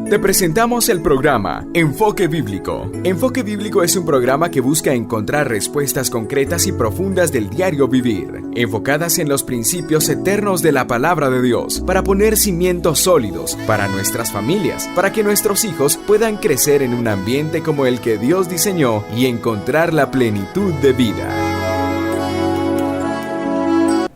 Te presentamos el programa Enfoque Bíblico. Enfoque Bíblico es un programa que busca encontrar respuestas concretas y profundas del diario vivir, enfocadas en los principios eternos de la palabra de Dios, para poner cimientos sólidos para nuestras familias, para que nuestros hijos puedan crecer en un ambiente como el que Dios diseñó y encontrar la plenitud de vida.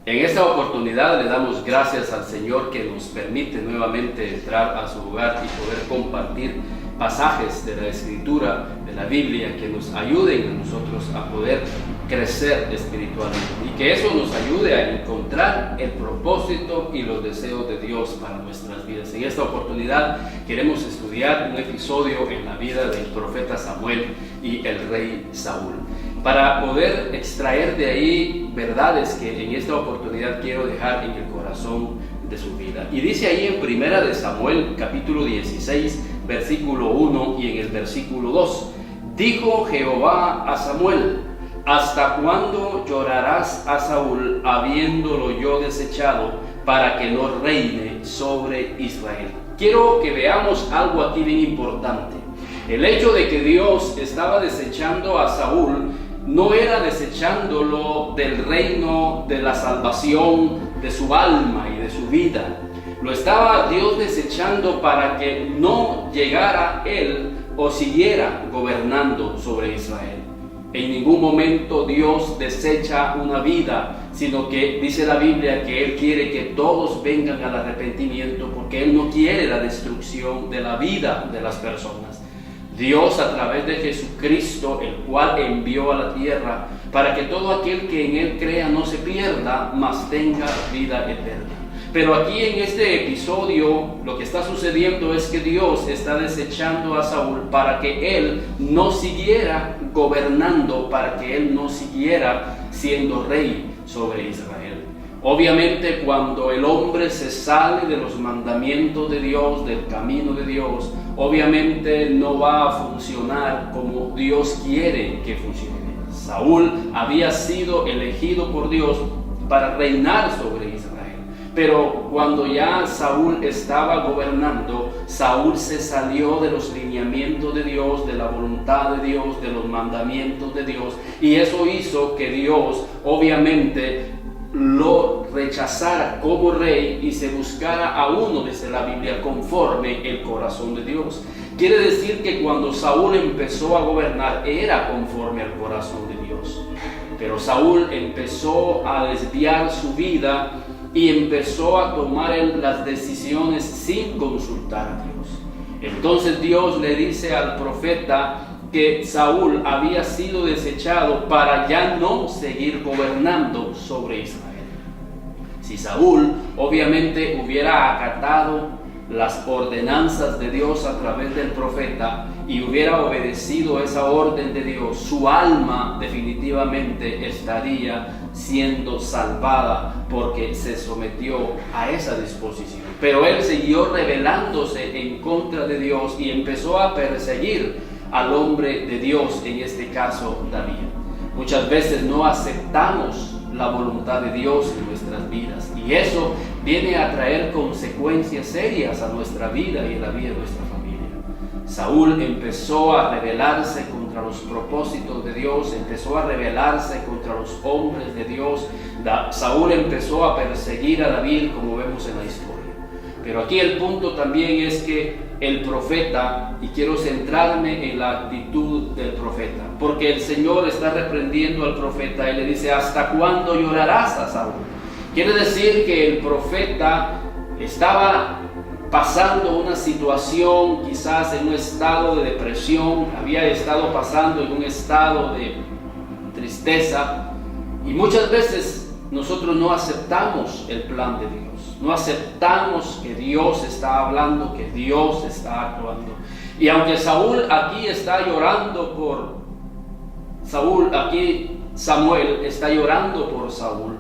En esta oportunidad le damos gracias al Señor que nos permite nuevamente entrar a su hogar y poder compartir pasajes de la Escritura, de la Biblia, que nos ayuden a nosotros a poder crecer espiritualmente y que eso nos ayude a encontrar el propósito y los deseos de Dios para nuestras vidas. En esta oportunidad queremos estudiar un episodio en la vida del profeta Samuel y el rey Saúl, para poder extraer de ahí verdades que en esta oportunidad quiero dejar en el corazón de su vida. Y dice ahí en Primera de Samuel, capítulo 16, versículo 1 y en el versículo 2, dijo Jehová a Samuel: ¿hasta cuándo llorarás a Saúl, habiéndolo yo desechado, para que no reine sobre Israel? Quiero que veamos algo aquí bien importante. El hecho de que Dios estaba desechando a Saúl no era desechándolo del reino de la salvación de su alma y de su vida. Lo estaba Dios desechando para que no llegara él o siguiera gobernando sobre Israel. En ningún momento Dios desecha una vida, sino que dice la Biblia que Él quiere que todos vengan al arrepentimiento, porque Él no quiere la destrucción de la vida de las personas. Dios, a través de Jesucristo, el cual envió a la tierra para que todo aquel que en Él crea no se pierda, mas tenga vida eterna. Pero aquí en este episodio lo que está sucediendo es que Dios está desechando a Saúl para que él no siguiera gobernando, para que él no siguiera siendo rey sobre Israel. Obviamente, cuando el hombre se sale de los mandamientos de Dios, del camino de Dios, obviamente no va a funcionar como Dios quiere que funcione. Saúl había sido elegido por Dios para reinar sobre Israel. Pero cuando ya Saúl estaba gobernando, Saúl se salió de los lineamientos de Dios, de la voluntad de Dios, de los mandamientos de Dios, y eso hizo que Dios obviamente lo rechazara como rey y se buscara a uno, dice la Biblia, conforme el corazón de Dios. Quiere decir que cuando Saúl empezó a gobernar era conforme al corazón de Dios, pero Saúl empezó a desviar su vida y empezó a tomar las decisiones sin consultar a Dios. Entonces Dios le dice al profeta que Saúl había sido desechado para ya no seguir gobernando sobre Israel. Si Saúl obviamente hubiera acatado las ordenanzas de Dios a través del profeta y hubiera obedecido esa orden de Dios, su alma definitivamente estaría siendo salvada porque se sometió a esa disposición. Pero él siguió rebelándose en contra de Dios y empezó a perseguir al hombre de Dios, en este caso David. Muchas veces no aceptamos la voluntad de Dios en nuestras vidas y eso viene a traer consecuencias serias a nuestra vida y a la vida de nuestra familia. Saúl empezó a rebelarse contra los propósitos de Dios, empezó a rebelarse contra los hombres de Dios. Saúl empezó a perseguir a David, como vemos en la historia. Pero aquí el punto también es que el profeta, y quiero centrarme en la actitud del profeta, porque el Señor está reprendiendo al profeta y le dice: ¿hasta cuándo llorarás a Saúl? Quiere decir que el profeta estaba pasando una situación, quizás en un estado de depresión, había estado pasando en un estado de tristeza, y muchas veces nosotros no aceptamos el plan de Dios, no aceptamos que Dios está hablando, que Dios está actuando. Y aunque Saúl aquí está llorando por Saúl, aquí Samuel está llorando por Saúl,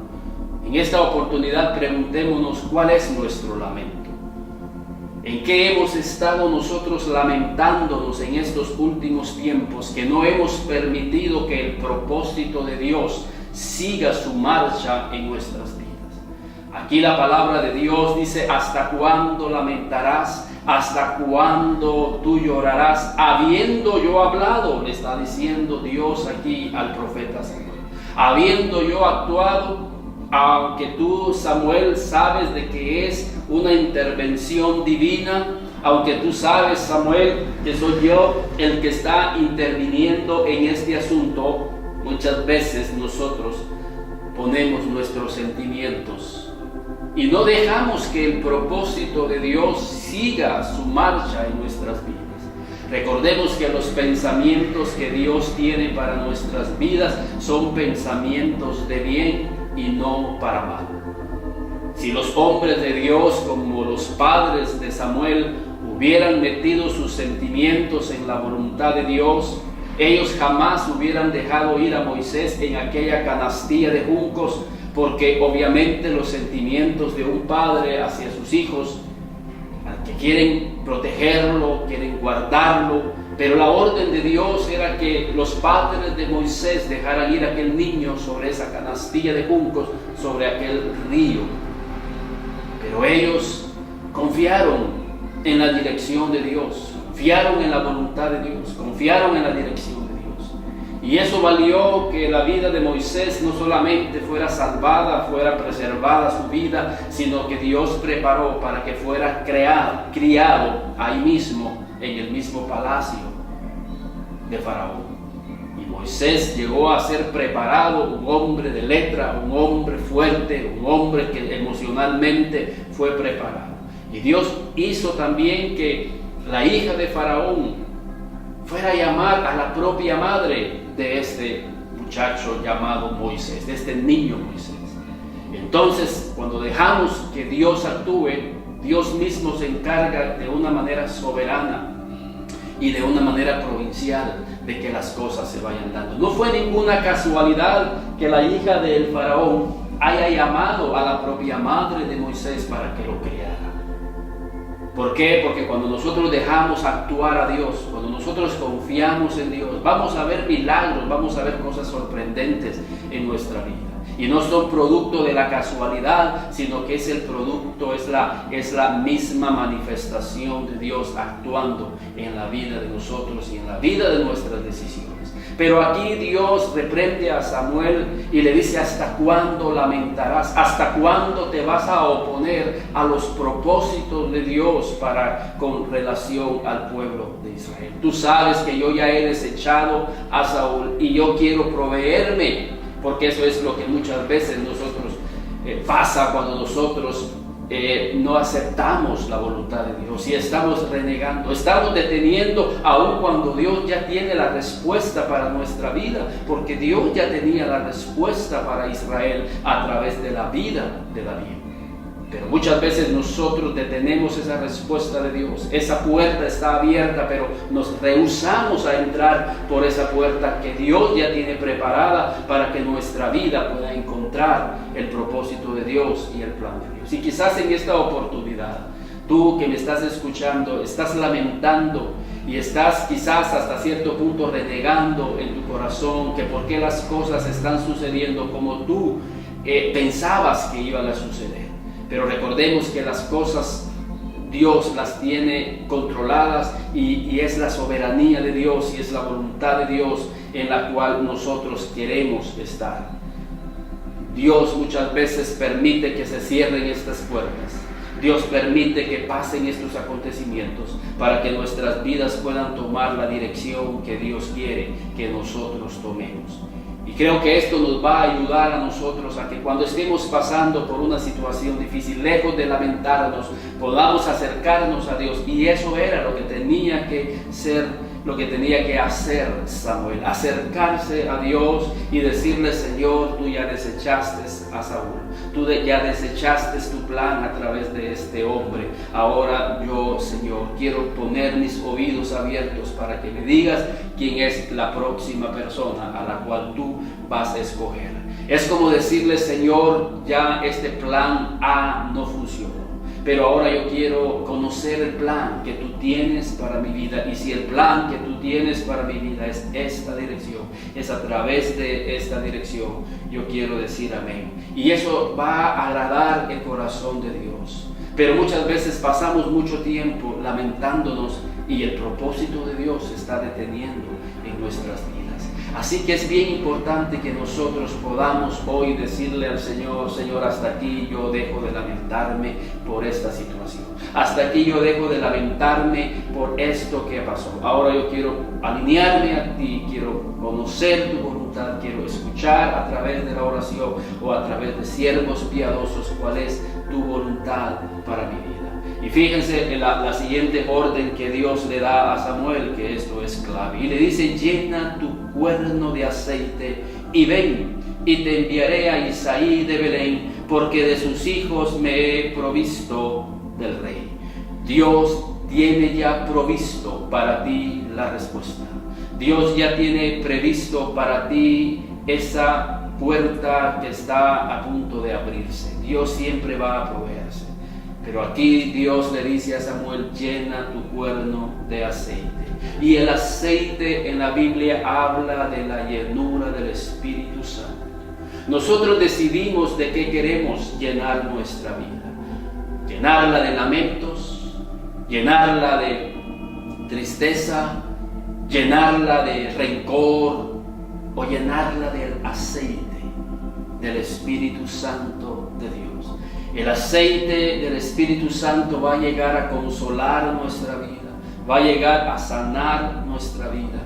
en esta oportunidad preguntémonos cuál es nuestro lamento. ¿En qué hemos estado nosotros lamentándonos en estos últimos tiempos que no hemos permitido que el propósito de Dios siga su marcha en nuestras vidas? Aquí la palabra de Dios dice: ¿hasta cuándo lamentarás ¿Hasta cuándo tú llorarás habiendo yo hablado? Le está diciendo Dios aquí al profeta Samuel. Habiendo yo actuado, aunque tú, Samuel, sabes de que es una intervención divina, aunque tú sabes, Samuel, que soy yo el que está interviniendo en este asunto, muchas veces nosotros ponemos nuestros sentimientos y no dejamos que el propósito de Dios siga su marcha en nuestras vidas. Recordemos que los pensamientos que Dios tiene para nuestras vidas son pensamientos de bien y no para mal. Si los hombres de Dios, como los padres de Samuel, hubieran metido sus sentimientos en la voluntad de Dios, ellos jamás hubieran dejado ir a Moisés en aquella canastilla de juncos, porque obviamente los sentimientos de un padre hacia sus hijos, al que quieren protegerlo, quieren guardarlo, pero la orden de Dios era que los padres de Moisés dejaran ir a aquel niño sobre esa canastilla de juncos, sobre aquel río. Pero ellos confiaron en la dirección de Dios, confiaron en la voluntad de Dios, confiaron en la dirección de Dios. Y eso valió que la vida de Moisés no solamente fuera salvada, fuera preservada su vida, sino que Dios preparó para que fuera criado ahí mismo, en el mismo palacio de Faraón. Y Moisés llegó a ser preparado, un hombre de letra, un hombre fuerte, un hombre que emocionalmente fue preparado. Y Dios hizo también que la hija de Faraón fuera a llamar a la propia madre de este muchacho llamado Moisés, de este niño Moisés. Entonces, cuando dejamos que Dios actúe, Dios mismo se encarga de una manera soberana y de una manera provincial de que las cosas se vayan dando. No fue ninguna casualidad que la hija del Faraón haya llamado a la propia madre de Moisés para que lo criara. ¿Por qué? Porque cuando nosotros dejamos actuar a Dios, cuando nosotros confiamos en Dios, vamos a ver milagros, vamos a ver cosas sorprendentes en nuestra vida. Y no son producto de la casualidad, sino que es el producto, es la misma manifestación de Dios actuando en la vida de nosotros y en la vida de nuestras decisiones. Pero aquí Dios reprende a Samuel y le dice: ¿hasta cuándo lamentarás? ¿Hasta cuándo te vas a oponer a los propósitos de Dios con relación al pueblo de Israel? Tú sabes que yo ya he desechado a Saúl y yo quiero proveerme, porque eso es lo que muchas veces nosotros pasa cuando nosotros no aceptamos la voluntad de Dios y estamos renegando, estamos deteniendo aun cuando Dios ya tiene la respuesta para nuestra vida, porque Dios ya tenía la respuesta para Israel a través de la vida de David. Pero muchas veces nosotros detenemos esa respuesta de Dios. Esa puerta está abierta, pero nos rehusamos a entrar por esa puerta que Dios ya tiene preparada para que nuestra vida pueda encontrar el propósito de Dios y el plan de Dios. Y quizás en esta oportunidad, tú que me estás escuchando, estás lamentando y estás quizás hasta cierto punto renegando en tu corazón que por qué las cosas están sucediendo como tú pensabas que iban a suceder. Pero recordemos que las cosas Dios las tiene controladas y es la soberanía de Dios y es la voluntad de Dios en la cual nosotros queremos estar. Dios muchas veces permite que se cierren estas puertas. Dios permite que pasen estos acontecimientos para que nuestras vidas puedan tomar la dirección que Dios quiere que nosotros tomemos. Y creo que esto nos va a ayudar a nosotros a que cuando estemos pasando por una situación difícil, lejos de lamentarnos, podamos acercarnos a Dios. Y eso era lo que tenía que ser, lo que tenía que hacer Samuel, acercarse a Dios y decirle: Señor, tú ya desechaste a Saúl, tú ya desechaste tu plan a través de este hombre. Ahora yo, Señor, quiero poner mis oídos abiertos para que me digas quién es la próxima persona a la cual tú vas a escoger. Es como decirle: Señor, ya este plan A no funcionó, pero ahora yo quiero conocer el plan que tú tienes para mi vida. Y si el plan que tú tienes para mi vida es esta dirección, es a través de esta dirección, yo quiero decir amén. Y eso va a agradar el corazón de Dios. pero muchas veces pasamos mucho tiempo lamentándonos y el propósito de Dios se está deteniendo en nuestras vidas. Así que es bien importante que nosotros podamos hoy decirle al Señor: Señor, hasta aquí yo dejo de lamentarme por esta situación. Hasta aquí yo dejo de lamentarme por esto que pasó. Ahora yo quiero alinearme a ti, quiero conocer tu voluntad, quiero escuchar a través de la oración o a través de siervos piadosos cuál es tu voluntad para mi vida. Y fíjense en la siguiente orden que Dios le da a Samuel, que esto es clave. Y le dice: llena tu cuerno de aceite y ven, y te enviaré a Isaí de Belén, porque de sus hijos me he provisto del rey. Dios tiene ya provisto para ti la respuesta. Dios ya tiene previsto para ti esa puerta que está a punto de abrirse. Dios siempre va a proveerse. Pero aquí Dios le dice a Samuel: llena tu cuerno de aceite. Y el aceite en la Biblia habla de la llenura del Espíritu Santo. Nosotros decidimos de qué queremos llenar nuestra vida. Llenarla de lamentos, llenarla de tristeza, llenarla de rencor o llenarla del aceite del Espíritu Santo de Dios. El aceite del Espíritu Santo va a llegar a consolar nuestra vida, va a llegar a sanar nuestra vida.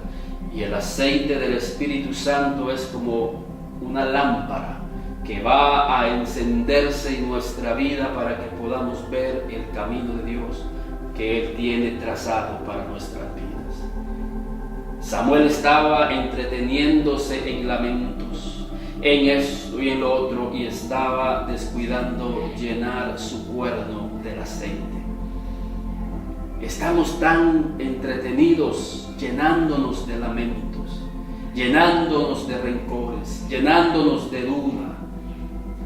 Y el aceite del Espíritu Santo es como una lámpara que va a encenderse en nuestra vida para que podamos ver el camino de Dios que Él tiene trazado para nuestras vidas. Samuel estaba entreteniéndose en lamentos, en esto y en lo otro, y estaba descuidando llenar su cuerno del aceite. Estamos tan entretenidos llenándonos de lamentos, llenándonos de rencores, llenándonos de duda,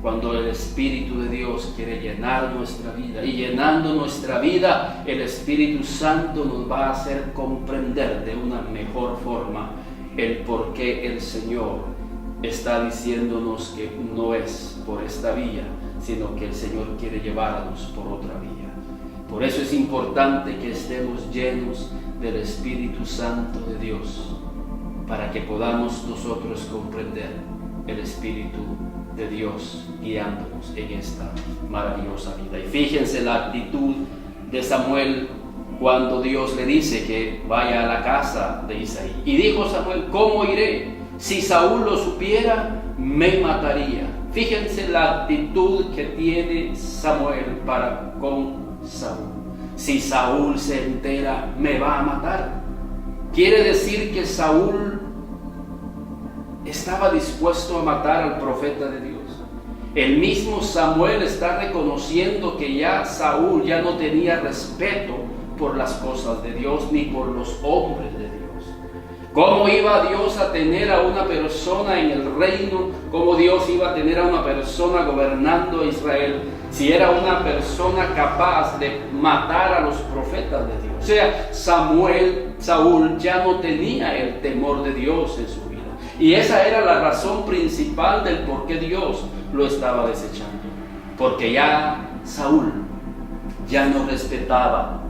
cuando el Espíritu de Dios quiere llenar nuestra vida. Y llenando nuestra vida, el Espíritu Santo nos va a hacer comprender de una mejor forma el por qué el Señor está diciéndonos que no es por esta vía, sino que el Señor quiere llevarnos por otra vía. Por eso es importante que estemos llenos del Espíritu Santo de Dios, para que podamos nosotros comprender el Espíritu de Dios guiándonos en esta maravillosa vida. Y fíjense la actitud de Samuel cuando Dios le dice que vaya a la casa de Isaí. Y dijo Samuel: ¿cómo iré? Si Saúl lo supiera, me mataría. Fíjense la actitud que tiene Samuel para con Saúl. Si Saúl se entera, me va a matar. Quiere decir que Saúl estaba dispuesto a matar al profeta de Dios. El mismo Samuel está reconociendo que ya Saúl ya no tenía respeto por las cosas de Dios ni por los hombres de Dios. ¿Cómo iba Dios a tener a una persona en el reino? ¿Cómo Dios iba a tener a una persona gobernando a Israel si era una persona capaz de matar a los profetas de Dios? O sea, Saúl ya no tenía el temor de Dios en su vida. Y esa era la razón principal del por qué Dios lo estaba desechando. Porque ya Saúl ya no respetaba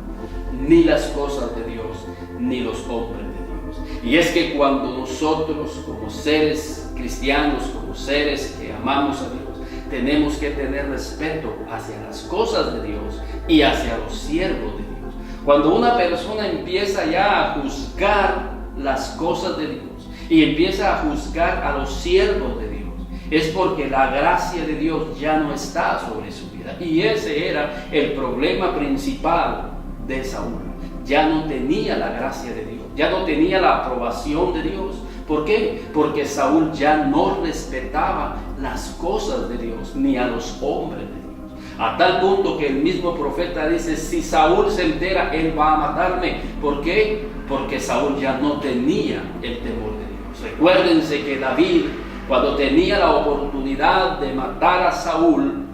ni las cosas de Dios ni los hombres de Dios. Y es que cuando nosotros como seres cristianos, como seres que amamos a Dios, tenemos que tener respeto hacia las cosas de Dios y hacia los siervos de Dios. Cuando una persona empieza ya a juzgar las cosas de Dios y empieza a juzgar a los siervos de Dios, es porque la gracia de Dios ya no está sobre su vida. Y ese era el problema principal de Saúl. Ya no tenía la gracia de Dios, ya no tenía la aprobación de Dios. ¿Por qué? Porque Saúl ya no respetaba las cosas de Dios ni a los hombres de Dios. A tal punto que el mismo profeta dice: si Saúl se entera, él va a matarme. ¿Por qué? Porque Saúl ya no tenía el temor de Dios. Recuérdense que David, cuando tenía la oportunidad de matar a Saúl,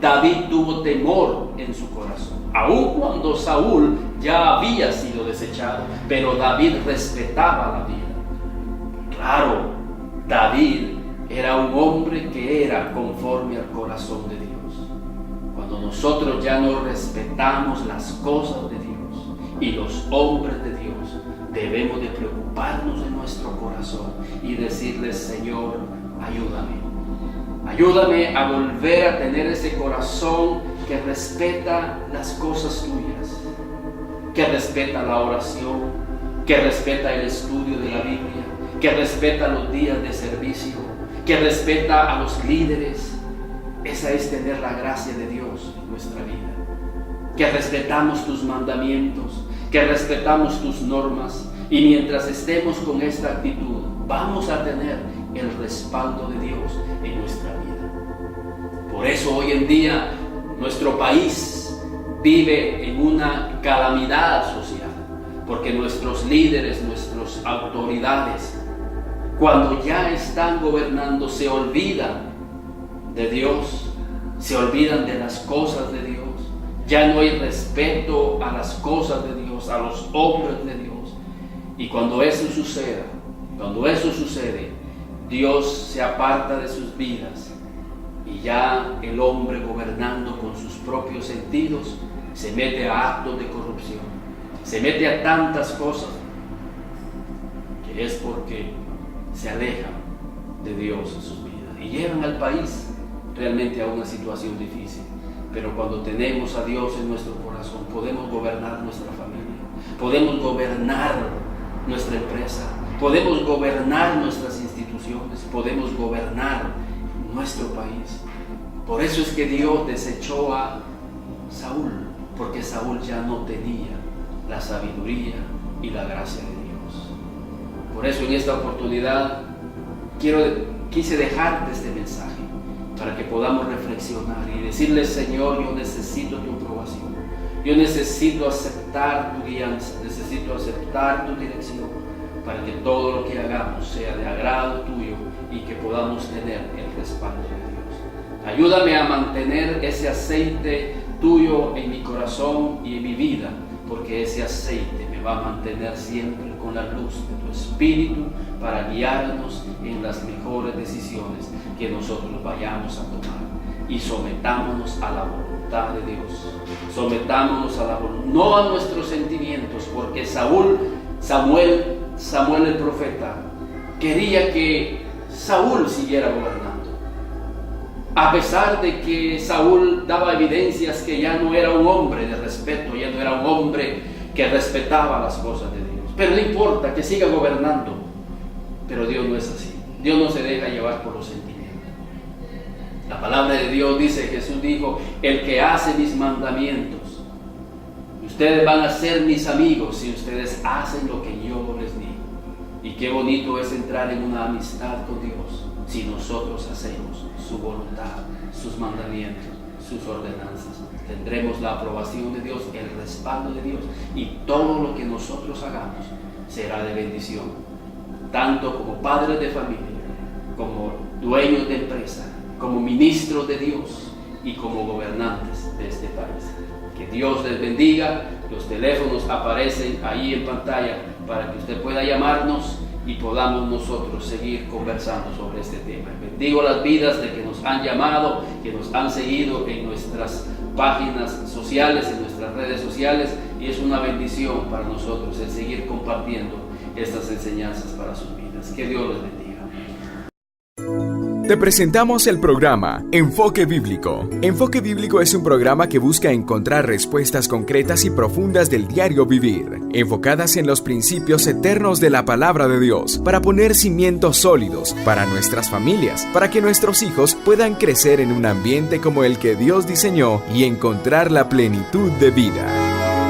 David tuvo temor en su corazón. Aun cuando Saúl ya había sido desechado, pero David respetaba la vida. Claro, David era un hombre que era conforme al corazón de Dios. Cuando nosotros ya no respetamos las cosas de Dios y los hombres de Dios, debemos de preocuparnos de nuestro corazón y decirle: Señor, ayúdame. Ayúdame a volver a tener ese corazón que respeta las cosas tuyas, que respeta la oración, que respeta el estudio de la Biblia, que respeta los días de servicio, que respeta a los líderes. Esa es tener la gracia de Dios en nuestra vida. Que respetamos tus mandamientos, que respetamos tus normas, y mientras estemos con esta actitud, vamos a tener el respaldo de Dios en nuestra vida. Por eso hoy en día nuestro país vive en una calamidad social, porque nuestros líderes, nuestras autoridades, cuando ya están gobernando, se olvidan de Dios, se olvidan de las cosas de Dios. Ya no hay respeto a las cosas de Dios, a los hombres de Dios. Y cuando eso sucede, Dios se aparta de sus vidas y ya el hombre, gobernando con sus propios sentidos, se mete a actos de corrupción, se mete a tantas cosas, que es porque se alejan de Dios en sus vidas y llevan al país realmente a una situación difícil. Pero cuando tenemos a Dios en nuestro corazón, podemos gobernar nuestra familia, podemos gobernar nuestra empresa, podemos gobernar nuestras instituciones, podemos gobernar nuestro país. Por eso es que Dios desechó a Saúl, porque Saúl ya no tenía la sabiduría y la gracia de Dios. Por eso en esta oportunidad quise dejarte este mensaje para que podamos reflexionar y decirle: Señor, yo necesito tu aprobación, yo necesito aceptar tu guianza, necesito aceptar tu dirección, para que todo lo que hagamos sea de agrado tuyo y que podamos tener el respaldo de Dios. Ayúdame a mantener ese aceite tuyo en mi corazón y en mi vida, porque ese aceite me va a mantener siempre con la luz de tu Espíritu para guiarnos en las mejores decisiones que nosotros vayamos a tomar. Y sometámonos a la voluntad de Dios, sometámonos a la voluntad, no a nuestros sentimientos, porque Samuel el profeta quería que Saúl siguiera gobernando, a pesar de que Saúl daba evidencias que ya no era un hombre de respeto, ya no era un hombre que respetaba las cosas de Dios. Pero no importa, que siga gobernando. Pero Dios no es así. Dios no se deja llevar por los sentimientos. La palabra de Dios dice, Jesús dijo: el que hace mis mandamientos, ustedes van a ser mis amigos si ustedes hacen lo que yo les digo. Y qué bonito es entrar en una amistad con Dios si nosotros hacemos su voluntad, sus mandamientos, sus ordenanzas. Tendremos la aprobación de Dios, el respaldo de Dios, y todo lo que nosotros hagamos será de bendición, tanto como padres de familia, como dueños de empresa, como ministros de Dios y como gobernantes de este país. Que Dios les bendiga. Los teléfonos aparecen ahí en pantalla para que usted pueda llamarnos y podamos nosotros seguir conversando sobre este tema. Bendigo las vidas de que nos han llamado, que nos han seguido en nuestras páginas sociales, en nuestras redes sociales, y es una bendición para nosotros el seguir compartiendo estas enseñanzas para sus vidas. Que Dios les bendiga. Te presentamos el programa Enfoque Bíblico. Enfoque Bíblico es un programa que busca encontrar respuestas concretas y profundas del diario vivir, enfocadas en los principios eternos de la palabra de Dios, para poner cimientos sólidos para nuestras familias, para que nuestros hijos puedan crecer en un ambiente como el que Dios diseñó y encontrar la plenitud de vida.